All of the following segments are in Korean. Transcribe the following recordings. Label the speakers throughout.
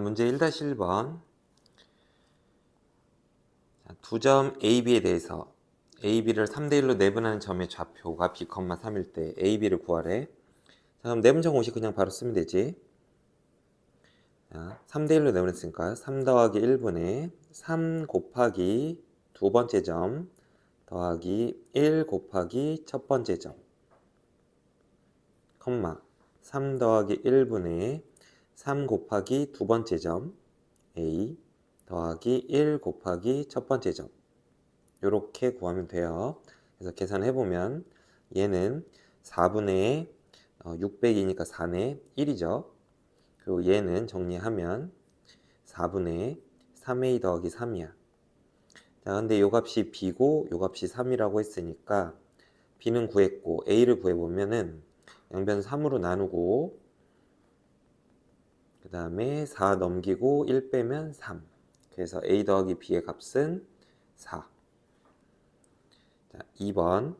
Speaker 1: 문제 1-1번. 두 점 AB에 대해서 AB를 3대1로 내분하는 점의 좌표가 B, 3일 때 AB를 구하래. 자, 그럼 내분점 공식 그냥 바로 쓰면 되지. 자, 3대1로 내분했으니까 3 더하기 1분의 3 곱하기 두 번째 점 더하기 1 곱하기 첫 번째 점, 컴마 3 더하기 1분의 3 곱하기 두 번째 점 A 더하기 1 곱하기 첫 번째 점, 이렇게 구하면 돼요. 그래서 계산해보면 얘는 4분의 600이니까 4네 1이죠. 그리고 얘는 정리하면 4분의 3a 더하기 3이야. 자, 근데 요 값이 b고 요 값이 3이라고 했으니까 b는 구했고 a를 구해보면은 양변 3으로 나누고 그 다음에 4 넘기고 1 빼면 3. 그래서 a 더하기 b의 값은 4. 자, 2번.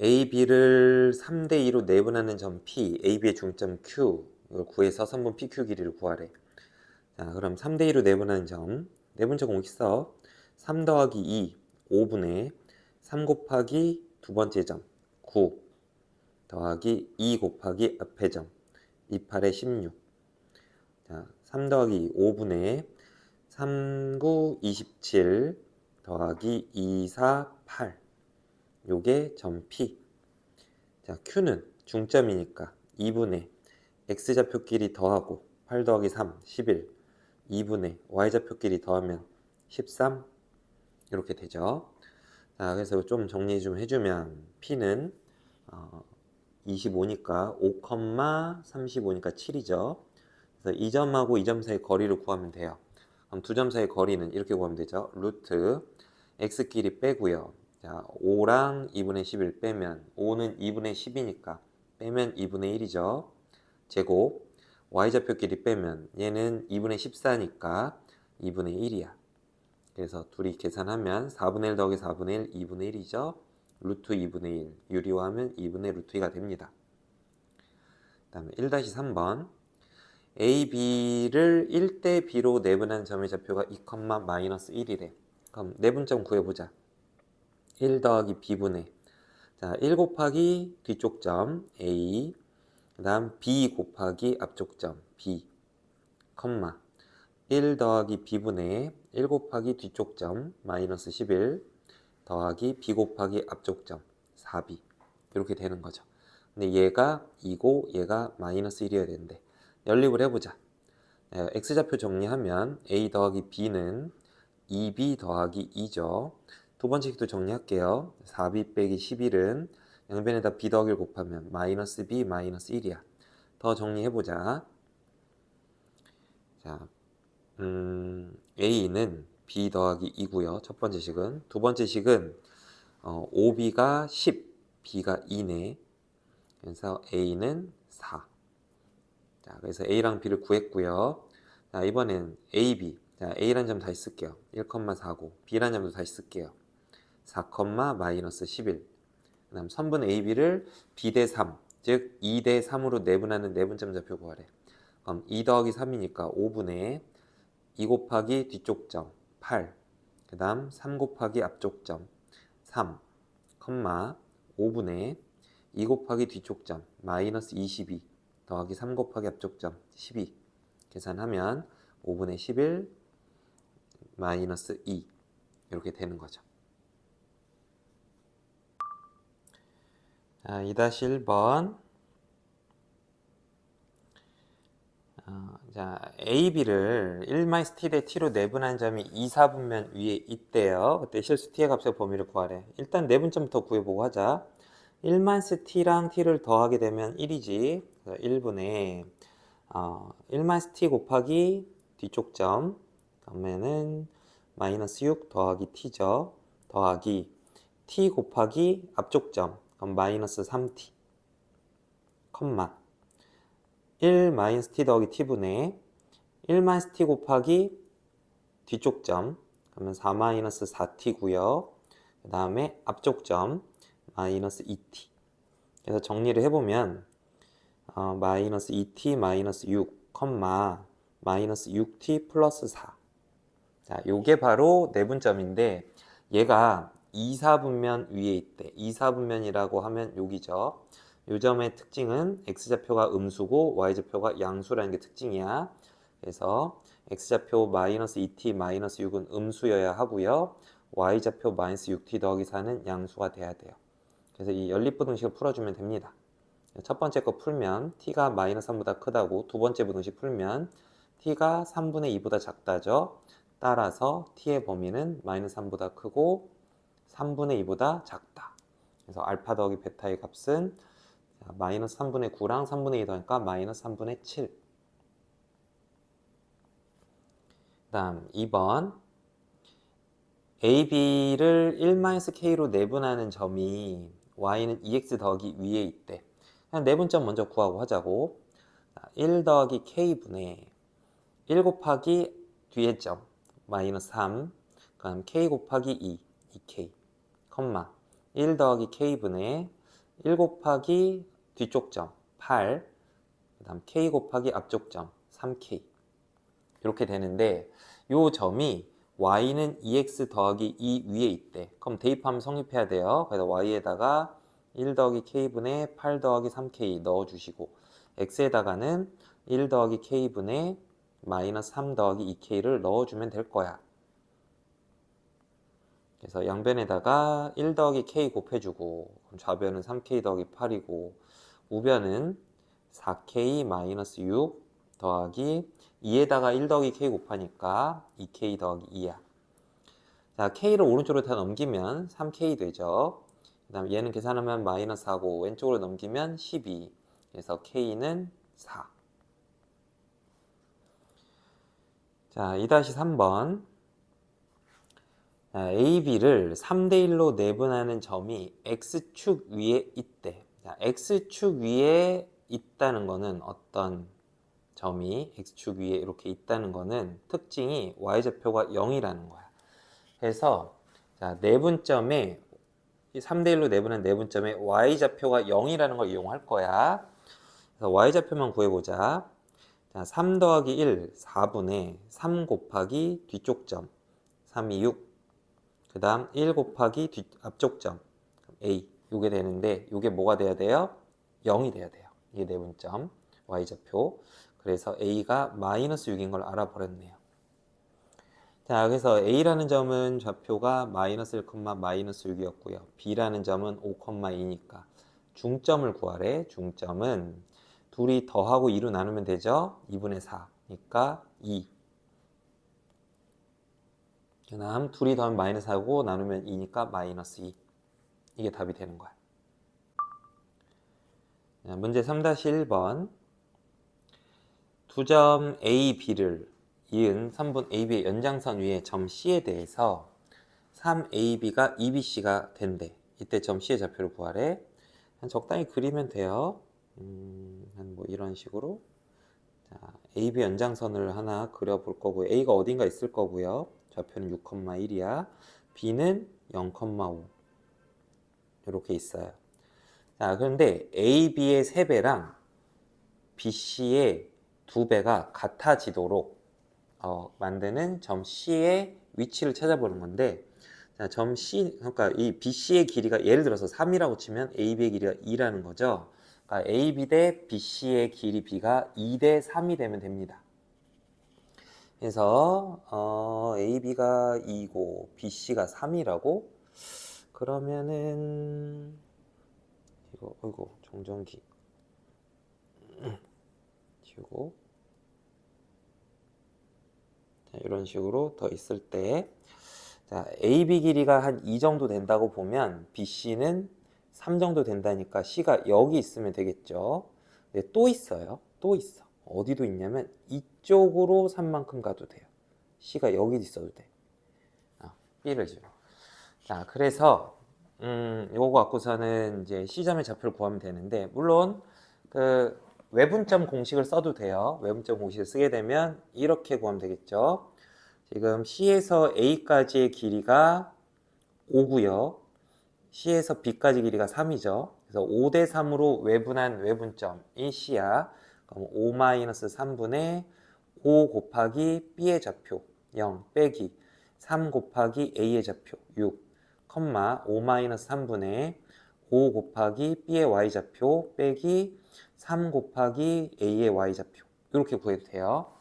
Speaker 1: AB를 3대2로 내분하는 점 P, AB의 중점 Q, 이걸 구해서 선분 PQ 길이를 구하래. 자, 그럼 3대2로 내분하는 점, 내분점 공식 써. 3 더하기 2, 5분의 3 곱하기 두 번째 점, 9, 더하기 2 곱하기 앞의 점, 2, 8에 16. 자, 3 더하기 2, 5분의 3, 9, 27, 더하기 2, 4, 8. 요게 점 P. 자, Q는 중점이니까 2분의 X좌표끼리 더하고 8 더하기 3, 11. 2분의 Y좌표끼리 더하면 13. 이렇게 되죠. 자, 그래서 좀 정리 좀 해주면 P는 25니까 5, 35니까 7이죠. 그래서 이 점하고 이 점 사이 거리를 구하면 돼요. 그럼 두 점 사이 거리는 이렇게 구하면 되죠. 루트 X끼리 빼고요. 자, 5랑 2분의 11 빼면 5는 2분의 10이니까 빼면 2분의 1이죠. 제곱 y좌표끼리 빼면 얘는 2분의 14니까 2분의 1이야. 그래서 둘이 계산하면 4분의 1 더하기 4분의 1, 2분의 1이죠. 루트 2분의 1, 유리화하면 2분의 루트 2가 됩니다. 그 다음에 1-3번. A, B를 1대 B로 내분한 점의 좌표가 2, 마이너스 1이래. 그럼 내분점 구해보자. 1 더하기 B분의, 자, 1 곱하기 뒤쪽 점 A, 그 다음 B 곱하기 앞쪽 점 B, 컴마 1 더하기 B분의 1 곱하기 뒤쪽 점 마이너스 11 더하기 B 곱하기 앞쪽 점 4B, 이렇게 되는 거죠. 근데 얘가 2고 얘가 마이너스 1이어야 되는데 연립을 해보자. X좌표 정리하면 A 더하기 B는 2B 더하기 2죠. 두 번째 식도 정리할게요. 4B 빼기 11은 양변에다 B 더하기를 곱하면 마이너스 B 마이너스 1이야. 더 정리해보자. 자, A는 B 더하기 2고요. 첫 번째 식은. 두 번째 식은 5B가 10, B가 2네. 그래서 A는 4. 자, 그래서 A랑 B를 구했고요. 자, 이번엔 AB. 자, A란 점 다시 쓸게요. 1,4고 B란 점도 다시 쓸게요. 4, 마이너스 11. 그 다음 선분 AB를 B 대 3, 즉 2 대 3으로 내분하는 내분점 좌표 구하래. 그럼 2 더하기 3이니까 5분의 2 곱하기 뒤쪽 점 8, 그 다음 3 곱하기 앞쪽 점 3, 5분의 2 곱하기 뒤쪽 점 마이너스 22 더하기 3 곱하기 앞쪽 점 12. 계산하면 5분의 11 마이너스 2, 이렇게 되는 거죠. 자, 2-1번. 자, AB를 1-t 대 t로 내분한 점이 2, 4분면 위에 있대요. 그때 실수 t의 값의 범위를 구하래. 일단 내분점부터 구해보고 하자. 1-t랑 t를 더하게 되면 1이지. 1분의 1-t 곱하기 뒤쪽 점, 그러면은 마이너스 6 더하기 t죠. 더하기 t 곱하기 앞쪽 점, 그럼 마이너스 3t, 컴마 1-t 더하기 t분의 1-t 곱하기 뒤쪽 점, 그러면 4-4t고요. 그 다음에 앞쪽 점 마이너스 2t. 그래서 정리를 해보면 마이너스 2t 마이너스 6, 컴마 마이너스 6t 플러스 4. 자, 요게 바로 내분점인데 얘가 2사분면 위에 있대. 2사분면이라고 하면 여기죠. 요 점의 특징은 x좌표가 음수고 y좌표가 양수라는 게 특징이야. 그래서 x좌표 마이너스 2t 마이너스 6은 음수여야 하고요. y좌표 마이너스 6t 더하기 4는 양수가 돼야 돼요. 그래서 이 연립부등식을 풀어주면 됩니다. 첫 번째 거 풀면 t가 마이너스 3보다 크다고, 두 번째 부등식 풀면 t가 3분의 2보다 작다죠. 따라서 t의 범위는 마이너스 3보다 크고 3분의 2보다 작다. 그래서 알파 더하기 베타의 값은 마이너스 3분의 9랑 3분의 2 더하니까 마이너스 3분의 7. 그 다음 2번 AB를 1-K로 내분하는 점이 Y는 2X 더하기 위에 있대. 그냥 내분점 먼저 구하고 하자고. 1 더하기 K분의 1 곱하기 뒤에 점 마이너스 3, 그럼 K 곱하기 2, 2K, 컴마 1 더하기 K분의 1 곱하기 뒤쪽 점 8, 그 다음 K 곱하기 앞쪽 점 3K. 이렇게 되는데 요 점이 y는 2x 더하기 2 위에 있대. 그럼 대입하면 성립해야 돼요. 그래서 y에다가 1 더하기 k분의 8 더하기 3k 넣어주시고 x에다가는 1 더하기 k분의 마이너스 3 더하기 2k를 넣어주면 될 거야. 그래서 양변에다가 1 더하기 k 곱해주고 그럼 좌변은 3k 더하기 8이고 우변은 4k 마이너스 6 더하기 2에다가 1 더하기 k 곱하니까 2k 더하기 2야. 자, k를 오른쪽으로 다 넘기면 3k 되죠. 그 다음 얘는 계산하면 마이너스 4고 왼쪽으로 넘기면 12. 그래서 k는 4. 자, 2-3번. AB를 3대1로 내분하는 점이 X축 위에 있대. 자, X축 위에 있다는 거는 어떤 점이 X축 위에 이렇게 있다는 거는 특징이 Y좌표가 0이라는 거야. 그래서 자, 내분점에 3대1로 내분한 내분점에 Y좌표가 0이라는 걸 이용할 거야. 그래서 Y좌표만 구해보자. 자, 3 더하기 1, 4분의 3 곱하기 뒤쪽 점 3이 6. 그 다음 1 곱하기 앞쪽 점 A. 요게 되는데 요게 뭐가 돼야 돼요? 0이 돼야 돼요. 이게 내분점 Y좌표. 그래서 A가 마이너스 6인 걸 알아버렸네요. 자, 그래서 A라는 점은 좌표가 마이너스 1, 마이너스 6이었고요. B라는 점은 5,2니까 중점을 구하래. 중점은 둘이 더하고 2로 나누면 되죠. 2분의 4니까 2. 그 다음 둘이 더하면 마이너스 4고 나누면 2니까 마이너스 2. 이게 답이 되는 거야. 자, 문제 3-1번. 두 점 A, B를 이은 3분 AB의 연장선 위에 점 C에 대해서 3AB가 2BC가 된대. 이때 점 C의 좌표를 구하래. 적당히 그리면 돼요. 한 뭐 이런 식으로. 자, AB 연장선을 하나 그려볼 거고요. A가 어딘가 있을 거고요. 좌표는 6,1이야. B는 0,5. 이렇게 있어요. 자, 그런데 AB의 3배랑 BC의 2배가 같아지도록 만드는 점 C의 위치를 찾아보는 건데, 자, 점 C, 그러니까 이 BC의 길이가 예를 들어서 3이라고 치면 AB의 길이가 2라는 거죠. 그러니까 AB 대 BC의 길이 B가 2 대 3이 되면 됩니다. 그래서 AB가 2고 BC가 3이라고 그러면은 이거 어이구 정전기 지우고 자, 이런 식으로 더 있을 때 자, AB 길이가 한 2 정도 된다고 보면 BC는 3 정도 된다니까 C가 여기 있으면 되겠죠. 근데 또 있어요. 또 있어. 어디도 있냐면 이쪽으로 3만큼 가도 돼요. C가 여기 있어도 돼. B를 지워. 자, 그래서 요거 갖고서는 이제 C점의 좌표를 구하면 되는데 물론 그 외분점 공식을 써도 돼요. 외분점 공식을 쓰게 되면 이렇게 구하면 되겠죠. 지금 C에서 A까지의 길이가 5고요. C에서 B까지 길이가 3이죠. 그래서 5 대 3으로 외분한 외분점이 C야. 그럼 5-3분의 5 곱하기 b의 좌표 0 빼기 3 곱하기 a의 좌표 6, 5-3분의 5 곱하기 b의 y좌표 빼기 3 곱하기 a의 y좌표 이렇게 구해도 돼요.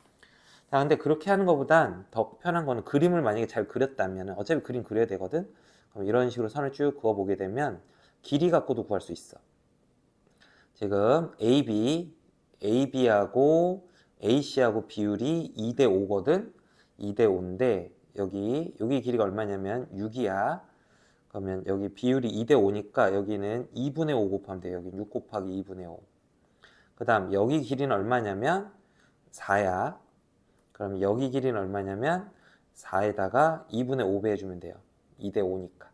Speaker 1: 자, 근데 그렇게 하는 것보단 더 편한 거는 그림을 만약에 잘 그렸다면 어차피 그림 그려야 되거든. 그럼 이런 식으로 선을 쭉 그어 보게 되면 길이 갖고도 구할 수 있어. 지금 AB하고 AC하고 비율이 2대 5거든. 2대 5인데 여기 길이가 얼마냐면 6이야. 그러면 여기 비율이 2대 5니까 여기는 2분의 5 곱하면 돼요. 여기 6 곱하기 2분의 5. 그 다음 여기 길이는 얼마냐면 4야. 그럼 여기 길이는 얼마냐면 4에다가 2분의 5 배해주면 돼요. 2대 5니까.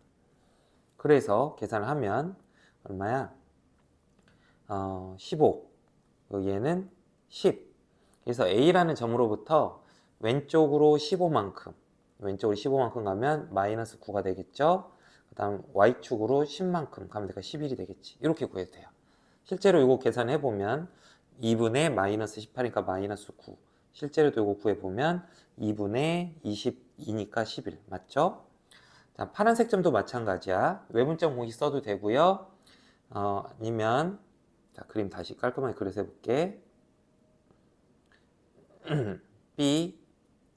Speaker 1: 그래서 계산을 하면 얼마야? 15. 얘는 10. 그래서 A라는 점으로부터 왼쪽으로 15만큼, 왼쪽으로 15만큼 가면 마이너스 9가 되겠죠. 그 다음 Y축으로 10만큼 가면 되니까 11이 되겠지. 이렇게 구해도 돼요. 실제로 이거 계산해보면 2분의 마이너스 18이니까 마이너스 9. 실제로도 이거 구해보면 2분의 22니까 11. 맞죠? 자, 파란색 점도 마찬가지야. 외분점 공식 써도 되고요. 아니면 자, 그림 다시 깔끔하게 그려서 해볼게. B,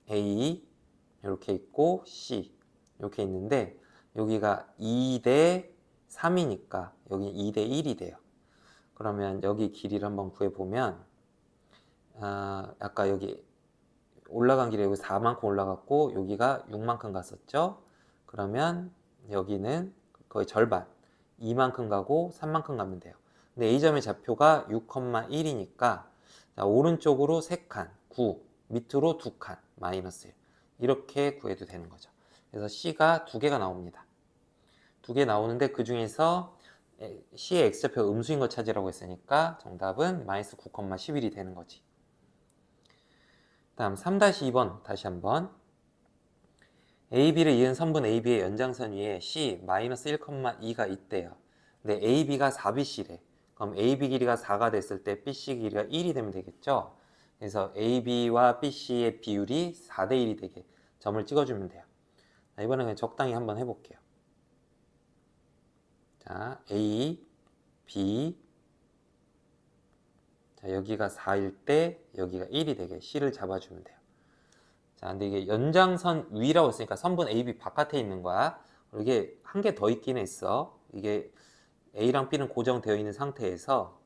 Speaker 1: A 이렇게 있고 C 이렇게 있는데 여기가 2대 3이니까 여기 2대 1이 돼요. 그러면 여기 길이를 한번 구해보면 아까 여기 올라간 길이 여기 4만큼 올라갔고 여기가 6만큼 갔었죠. 그러면 여기는 거의 절반 2만큼 가고 3만큼 가면 돼요. 근데 A점의 좌표가 6,1이니까 오른쪽으로 3칸 9, 밑으로 2칸 마이너스 1 이렇게 구해도 되는 거죠. 그래서 C가 2개가 나옵니다. 2개 나오는데 그 중에서 C의 X좌표가 음수인 거 찾으라고 했으니까 정답은 마이너스 9,11이 되는 거지. 다음 3-2번 다시 한번. AB를 이은 선분 AB의 연장선 위에 C 마이너스 1,2가 있대요. 근데 AB가 4BC래. 그럼 AB 길이가 4가 됐을 때 BC 길이가 1이 되면 되겠죠. 그래서 AB와 BC의 비율이 4대 1이 되게 점을 찍어주면 돼요. 자, 이번엔 그냥 적당히 한번 해볼게요. 자, A, B. 자, 여기가 4일 때 여기가 1이 되게 C를 잡아주면 돼요. 자, 근데 이게 연장선 위라고 했으니까 선분 AB 바깥에 있는 거야. 이게 한 개 더 있긴 했어. 이게 A랑 B는 고정되어 있는 상태에서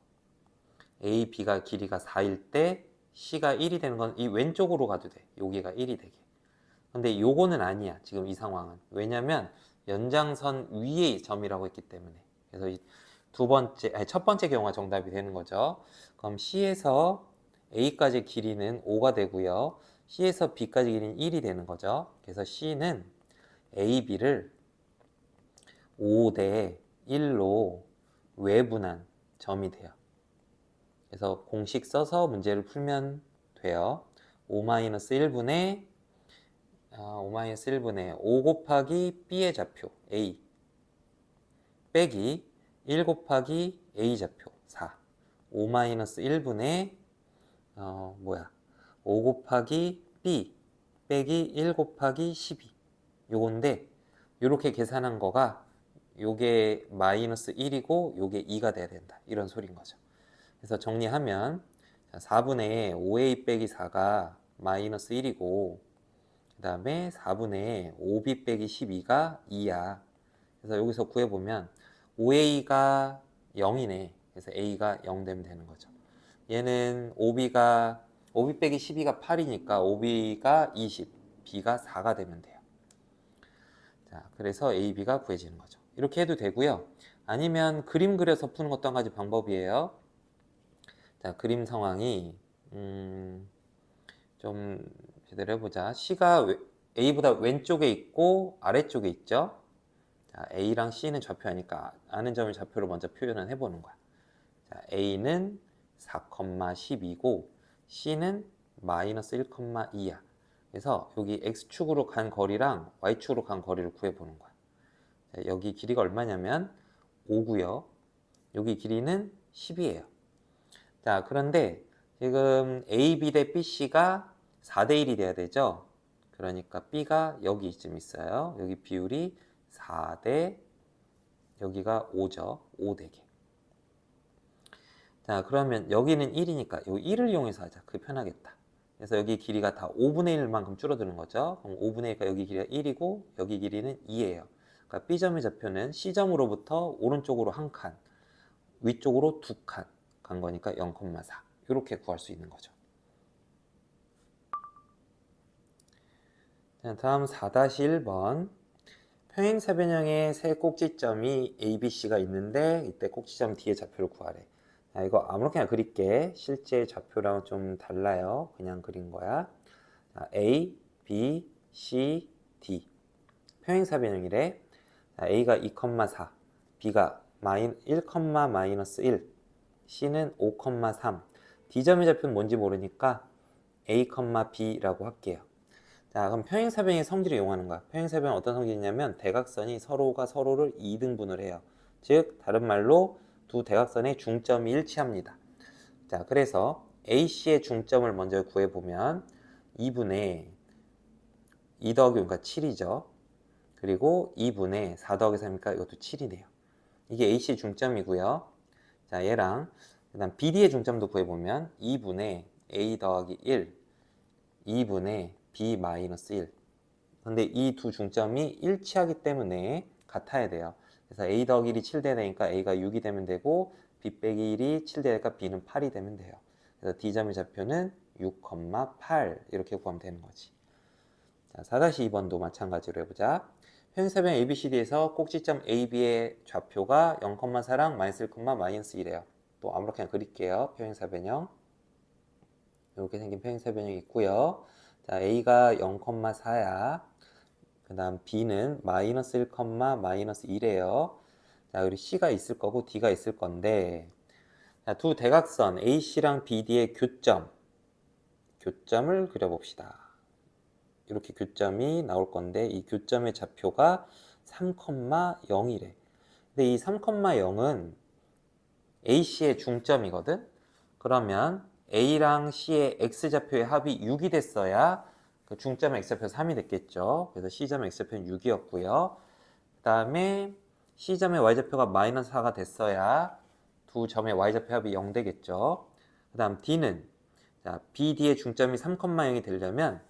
Speaker 1: A, B가 길이가 4일 때 C가 1이 되는 건 이 왼쪽으로 가도 돼. 여기가 1이 되게. 근데 요거는 아니야. 지금 이 상황은. 왜냐면 연장선 위의 점이라고 했기 때문에. 그래서 이 첫 번째 경우가 정답이 되는 거죠. 그럼 C에서 A까지 길이는 5가 되고요. C에서 B까지 길이는 1이 되는 거죠. 그래서 C는 AB를 5대 1로 외분한 점이 돼요. 그래서 공식 써서 문제를 풀면 돼요. 5-1분의 5 곱하기 B의 좌표 A 빼기 1 곱하기 A 좌표 4 5-1분의 5 곱하기 B 빼기 1 곱하기 12 요건데 요렇게 계산한 거가 요게 마이너스 1이고 요게 2가 돼야 된다 이런 소리인 거죠. 그래서 정리하면 4분의 5A 빼기 4가 마이너스 1이고 그 다음에 4분의 5B 빼기 12가 2야. 그래서 여기서 구해보면 5A가 0이네. 그래서 A가 0 되면 되는 거죠. 얘는 5B 빼기 12가 8이니까 5B가 20, B가 4가 되면 돼요. 자, 그래서 A, B가 구해지는 거죠. 이렇게 해도 되고요. 아니면 그림 그려서 푸는 것도 한 가지 방법이에요. 자, 그림 상황이 좀 제대로 해보자. C가 A보다 왼쪽에 있고 아래쪽에 있죠. 자, A랑 C는 좌표하니까 아는 점을 좌표로 먼저 표현을 해보는 거야. 자, A는 4,12고 C는 마이너스 1,2야. 그래서 여기 X축으로 간 거리랑 Y축으로 간 거리를 구해보는 거야. 자, 여기 길이가 얼마냐면 5고요. 여기 길이는 10이에요. 자, 그런데 지금 AB 대 BC가 4대 1이 돼야 되죠. 그러니까 B가 여기쯤 있어요. 여기 비율이 4대 여기가 5죠. 5 대개. 자, 그러면 여기는 1이니까 요 1을 이용해서 하자. 그게 편하겠다. 그래서 여기 길이가 다 5분의 1만큼 줄어드는 거죠. 그럼 5분의 1가 여기 길이가 1이고 여기 길이는 2예요. 그러니까 B점의 좌표는 C점으로부터 오른쪽으로 한 칸, 위쪽으로 두 칸 간 거니까 0,4. 이렇게 구할 수 있는 거죠. 자, 다음 4-1번. 평행사변형의 세 꼭지점이 A, B, C가 있는데 이때 꼭지점 D의 좌표를 구하래. 자, 이거 아무렇게나 그릴게. 실제 좌표랑 좀 달라요. 그냥 그린 거야. 자, A, B, C, D. 평행사변형이래. 자, A가 2,4, B가 1,-1, C는 5,3. D점의 좌표는 뭔지 모르니까 A, B라고 할게요. 자, 그럼 평행사변형의 성질을 이용하는 거야. 평행사변은 어떤 성질이냐면 대각선이 서로가 서로를 2등분을 해요. 즉 다른 말로 두 대각선의 중점이 일치합니다. 자, 그래서 AC의 중점을 먼저 구해보면 2분의 2 더하기 그러니까 7이죠. 그리고 2분의 4 더하기 3이니까 이것도 7이네요. 이게 AC의 중점이고요. 자, 얘랑 그 다음 BD의 중점도 구해보면 2분의 A 더하기 1, 2분의 B 마이너스 1. 근데 이 두 중점이 일치하기 때문에 같아야 돼요. 그래서 A 더하기 1이 7 되니까 A가 6이 되면 되고 B 빼기 1이 7 되니까 B는 8이 되면 돼요. 그래서 D점의 좌표는 6,8 이렇게 구하면 되는 거지. 자, 4-2번도 마찬가지로 해보자. 평행사변 ABCD에서 꼭지점 AB의 좌표가 0,4랑 마이너스 1, 마이너스 1이에요. 또 아무렇게나 그릴게요. 평행사변형. 이렇게 생긴 평행사변형이 있고요. 자, A가 0,4야. 그 다음 B는 마이너스 1, 마이너스 1이에요. 자, 그리고 C가 있을 거고 D가 있을 건데, 자, 두 대각선 AC랑 BD의 교점을 그려봅시다. 이렇게 교점이 나올 건데 이 교점의 좌표가 3,0이래. 근데 이 3,0은 AC의 중점이거든. 그러면 A랑 C의 X좌표의 합이 6이 됐어야 그 중점의 X좌표 3이 됐겠죠. 그래서 C점의 X좌표는 6이었고요. 그 다음에 C점의 Y좌표가 마이너스 4가 됐어야 두 점의 Y좌표 합이 0 되겠죠. 그 다음 D는 자, BD의 중점이 3,0이 되려면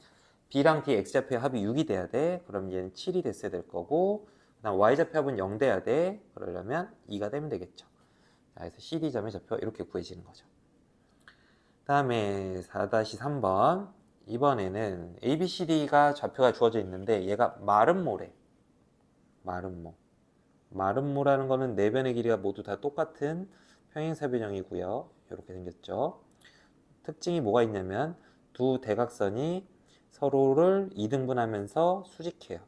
Speaker 1: B랑 D X좌표의 합이 6이 돼야 돼. 그럼 얘는 7이 됐어야 될 거고 그 다음 Y좌표 합은 0 돼야 돼. 그러려면 2가 되면 되겠죠. 자, 그래서 CD점의 좌표 이렇게 구해지는 거죠. 다음에 4-3번. 이번에는 ABCD가 좌표가 주어져 있는데 얘가 마름모래. 마름모라는 거는 네 변의 길이가 모두 다 똑같은 평행사변형이고요. 이렇게 생겼죠. 특징이 뭐가 있냐면 두 대각선이 서로를 2등분하면서 수직해요.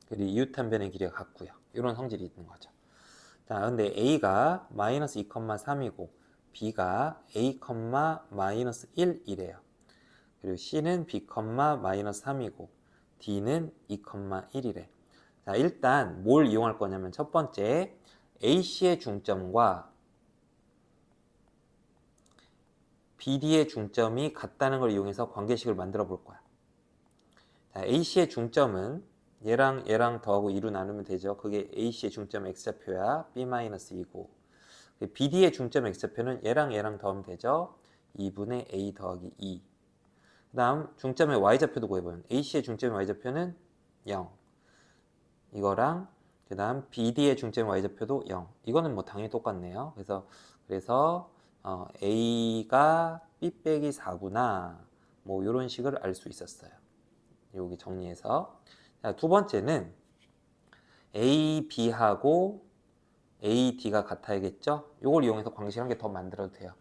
Speaker 1: 그리고 이웃한 변의 길이가 같고요. 이런 성질이 있는 거죠. 자, 근데 A가 마이너스 2,3이고 B가 A, 마이너스 1이래요. 그리고 C는 B, 마이너스 3이고 D는 2,1이래. 자, 일단 뭘 이용할 거냐면 첫 번째 AC의 중점과 BD의 중점이 같다는 걸 이용해서 관계식을 만들어 볼 거야. 자, AC의 중점은 얘랑 더하고 2로 나누면 되죠. 그게 AC의 중점 X좌표야. B-2고 BD의 중점 X좌표는 얘랑 더하면 되죠. 2분의 A 더하기 2. 그 다음 중점의 Y좌표도 구해보면 AC의 중점의 Y좌표는 0. 이거랑 그 다음 BD의 중점의 Y좌표도 0. 이거는 뭐 당연히 똑같네요. 그래서 A가 B 빼기 4구나. 뭐 이런 식을 알 수 있었어요. 여기 정리해서. 자, 두 번째는 A, B하고 A, D가 같아야겠죠? 이걸 이용해서 관계식 한 개 더 만들어도 돼요.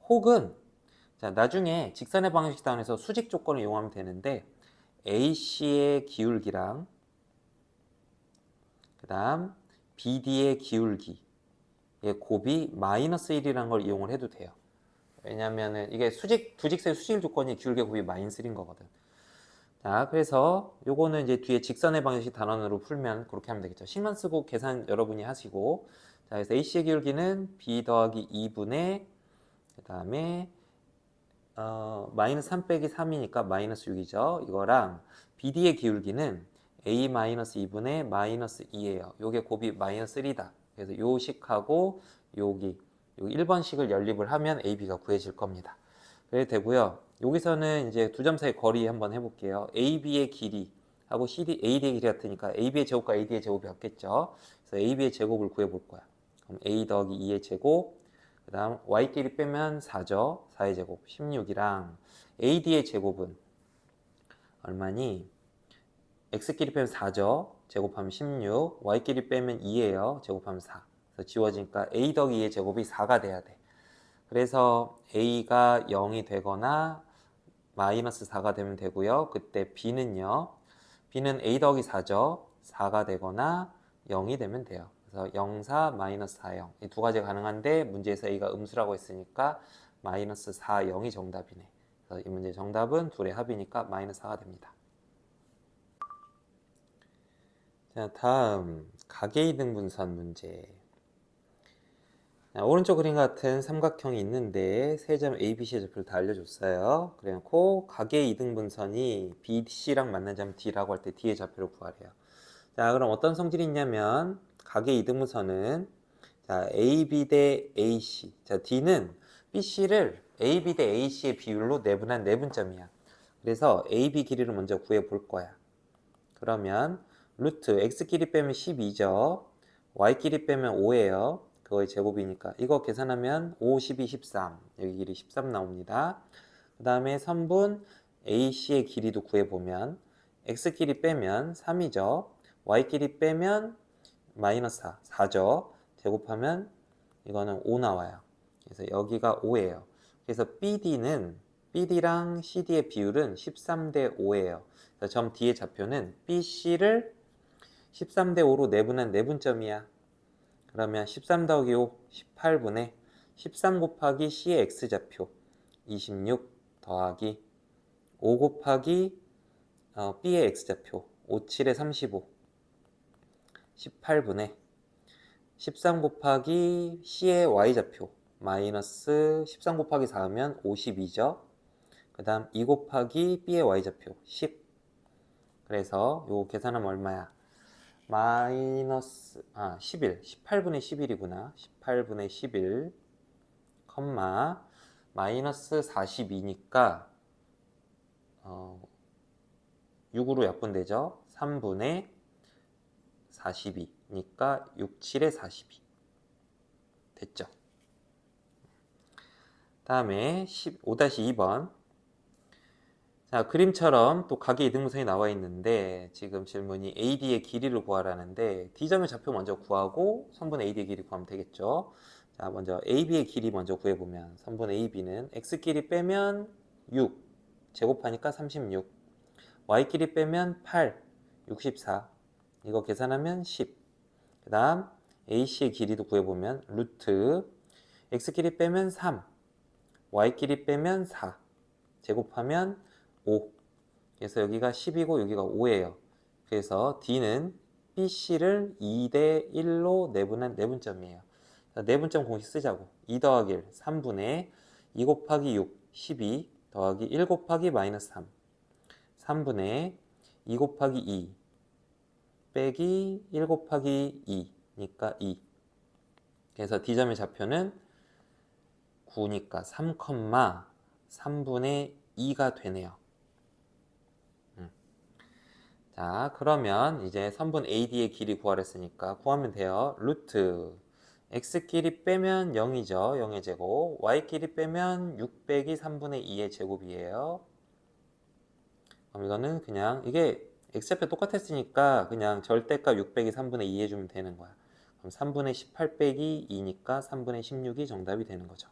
Speaker 1: 혹은 자, 나중에 직선의 방정식 단원에서 수직 조건을 이용하면 되는데 AC의 기울기랑 그 다음 BD의 기울기의 곱이 마이너스 1이라는 걸 이용을 해도 돼요. 왜냐면은 이게 두직선의 수직 조건이 기울기 곱이 마이너스 1인 거거든. 자, 그래서 요거는 이제 뒤에 직선의 방정식 단원으로 풀면 그렇게 하면 되겠죠. 식만 쓰고 계산 여러분이 하시고. 자, 그래서 AC의 기울기는 B 더하기 2분의 그 다음에 마이너스 3 빼기 3이니까 마이너스 6이죠. 이거랑 BD의 기울기는 A-2분의 마이너스 2예요. 요게 곱이 마이너스 3다. 그래서 요 식하고 여기 1번식을 연립을 하면 AB가 구해질 겁니다. 그래도 되고요. 여기서는 이제 두 점 사이 거리 한번 해볼게요. AB의 길이 하고 AD의 길이 같으니까 AB의 제곱과 AD의 제곱이 같겠죠. 그래서 AB의 제곱을 구해볼 거야. 그럼 A 더하기 2의 제곱, 그 다음 Y끼리 빼면 4죠. 4의 제곱 16이랑 AD의 제곱은 얼마니? X끼리 빼면 4죠. 제곱하면 16, Y끼리 빼면 2예요. 제곱하면 4. 그래서 지워지니까 A 더하기 2의 제곱이 4가 돼야 돼. 그래서 A가 0이 되거나 마이너스 4가 되면 되고요. 그때 B는요. B는 A 더하기 4죠. 4가 되거나 0이 되면 돼요. 그래서 0, 4, 마이너스 4, 0. 이 두 가지가 가능한데 문제에서 A가 음수라고 했으니까 마이너스 4, 0이 정답이네. 그래서 이 문제 정답은 둘의 합이니까 마이너스 4가 됩니다. 자, 다음 가계이등분선 문제. 자, 오른쪽 그림 같은 삼각형이 있는데 세 점 ABC의 좌표를 다 알려줬어요. 그래놓고 가계이등분선이 BC랑 만난 점 D라고 할 때 D의 좌표를 구하래요. 자, 그럼 어떤 성질이 있냐면 가계이등분선은 자, AB 대 AC. 자, D는 BC를 AB 대 AC의 비율로 내분한 내분점이야. 그래서 AB 길이를 먼저 구해 볼 거야. 그러면 루트 X끼리 빼면 12죠. Y끼리 빼면 5예요. 그거의 제곱이니까 이거 계산하면 5, 12, 13. 여기 길이 13 나옵니다. 그 다음에 선분 AC의 길이도 구해보면 X끼리 빼면 3이죠. Y끼리 빼면 마이너스 4, 4죠. 제곱하면 이거는 5 나와요. 그래서 여기가 5예요. 그래서 BD랑 CD의 비율은 13 대 5예요. 그래서 점 D의 좌표는 BC를 13 대 5로 내분한 내분점이야. 그러면 13 더하기 5, 18분의 13 곱하기 C의 X좌표 26 더하기 5 곱하기 B의 X좌표 5, 7에 35 18분의 13 곱하기 C의 Y좌표 마이너스 13 곱하기 4 하면 52죠. 그 다음 2 곱하기 B의 Y좌표 10. 그래서 요거 계산하면 얼마야? 마이너스 11, 18분의 11이구나. 18분의 11, 컴마 마이너스 42니까 6으로 약분되죠. 3분의 42니까 6, 7에 42 됐죠. 다음에 5-2번. 자, 그림처럼 또 가계 이등분선이 나와 있는데 지금 질문이 AD의 길이를 구하라는데 D점의 좌표 먼저 구하고 선분 AD의 길이 구하면 되겠죠. 자, 먼저 AB의 길이 먼저 구해보면 선분 AB는 X끼리 빼면 6 제곱하니까 36 Y끼리 빼면 8 64 이거 계산하면 10. 그 다음 AC의 길이도 구해보면 루트 X끼리 빼면 3 Y끼리 빼면 4 제곱하면 5. 그래서 여기가 10이고 여기가 5예요. 그래서 D는 BC를 2대 1로 내분한 내분점이에요. 내분점 공식 쓰자고. 2 더하기 1, 3분의 2 곱하기 6, 12 더하기 1 곱하기 마이너스 3. 3분의 2 곱하기 2 빼기 1 곱하기 2니까 2. 그래서 D점의 좌표는 9니까 3,3분의 2가 되네요. 자, 그러면 이제 선분 AD의 길이 구하랬으니까 구하면 돼요. 루트 X끼리 빼면 0이죠. 0의 제곱. Y끼리 빼면 6 빼기 3분의 2의 제곱이에요. 그럼 이거는 그냥 이게 X좌표 똑같았으니까 그냥 절대값 6 빼기 3분의 2 해주면 되는 거야. 그럼 3분의 18 빼기 2니까 3분의 16이 정답이 되는 거죠.